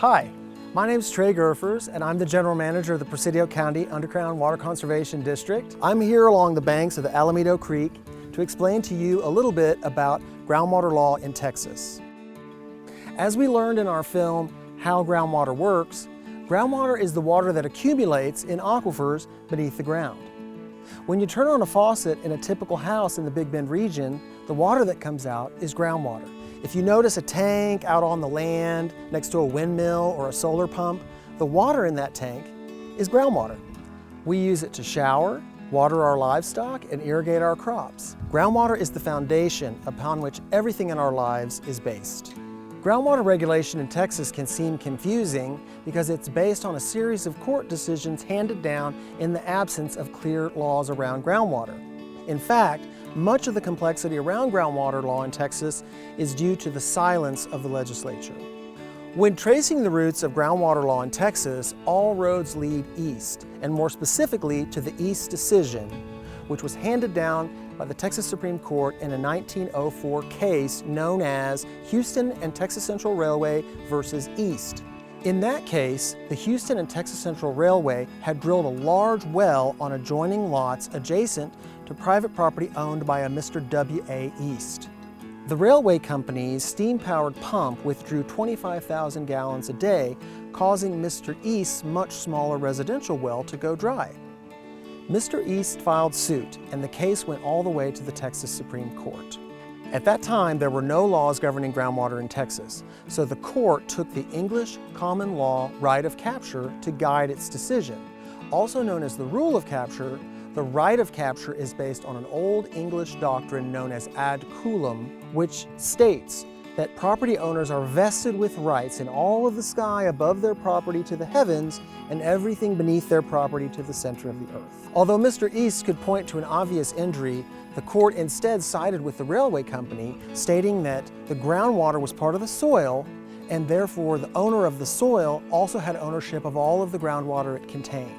Hi, my name is Trey Gerfers, and I'm the General Manager of the Presidio County Underground Water Conservation District. I'm here along the banks of the Alameda Creek to explain to you a little bit about groundwater law in Texas. As we learned in our film, How Groundwater Works, groundwater is the water that accumulates in aquifers beneath the ground. When you turn on a faucet in a typical house in the Big Bend region, the water that comes out is groundwater. If you notice a tank out on the land next to a windmill or a solar pump, the water in that tank is groundwater. We use it to shower, water our livestock, and irrigate our crops. Groundwater is the foundation upon which everything in our lives is based. Groundwater regulation in Texas can seem confusing because it's based on a series of court decisions handed down in the absence of clear laws around groundwater. In fact, much of the complexity around groundwater law in Texas is due to the silence of the legislature. When tracing the roots of groundwater law in Texas, all roads lead east, and more specifically to the East Decision, which was handed down by the Texas Supreme Court in a 1904 case known as Houston and Texas Central Railway versus East. In that case, the Houston and Texas Central Railway had drilled a large well on adjoining lots adjacent to private property owned by a Mr. W.A. East. The railway company's steam-powered pump withdrew 25,000 gallons a day, causing Mr. East's much smaller residential well to go dry. Mr. East filed suit, and the case went all the way to the Texas Supreme Court. At that time, there were no laws governing groundwater in Texas, so the court took the English common law right of capture to guide its decision. Also known as the rule of capture, the right of capture is based on an old English doctrine known as ad coelum, which states that property owners are vested with rights in all of the sky above their property to the heavens and everything beneath their property to the center of the earth. Although Mr. East could point to an obvious injury, the court instead sided with the railway company, stating that the groundwater was part of the soil, and therefore the owner of the soil also had ownership of all of the groundwater it contained.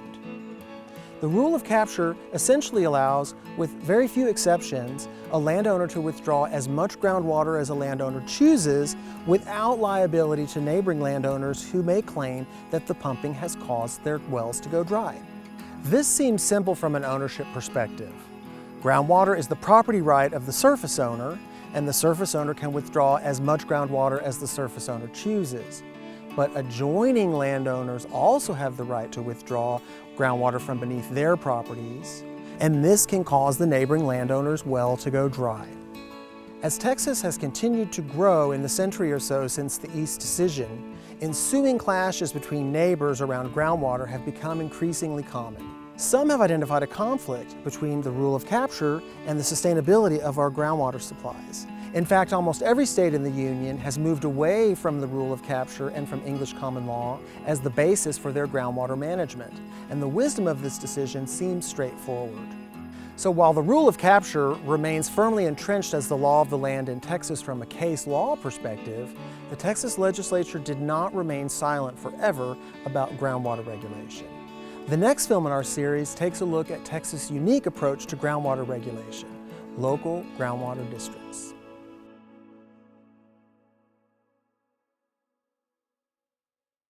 The rule of capture essentially allows, with very few exceptions, a landowner to withdraw as much groundwater as a landowner chooses without liability to neighboring landowners who may claim that the pumping has caused their wells to go dry. This seems simple from an ownership perspective. Groundwater is the property right of the surface owner, and the surface owner can withdraw as much groundwater as the surface owner chooses. But adjoining landowners also have the right to withdraw groundwater from beneath their properties, and this can cause the neighboring landowner's well to go dry. As Texas has continued to grow in the century or so since the East Decision, ensuing clashes between neighbors around groundwater have become increasingly common. Some have identified a conflict between the rule of capture and the sustainability of our groundwater supplies. In fact, almost every state in the Union has moved away from the rule of capture and from English common law as the basis for their groundwater management, and the wisdom of this decision seems straightforward. So while the rule of capture remains firmly entrenched as the law of the land in Texas from a case law perspective, the Texas legislature did not remain silent forever about groundwater regulation. The next film in our series takes a look at Texas' unique approach to groundwater regulation, local groundwater districts.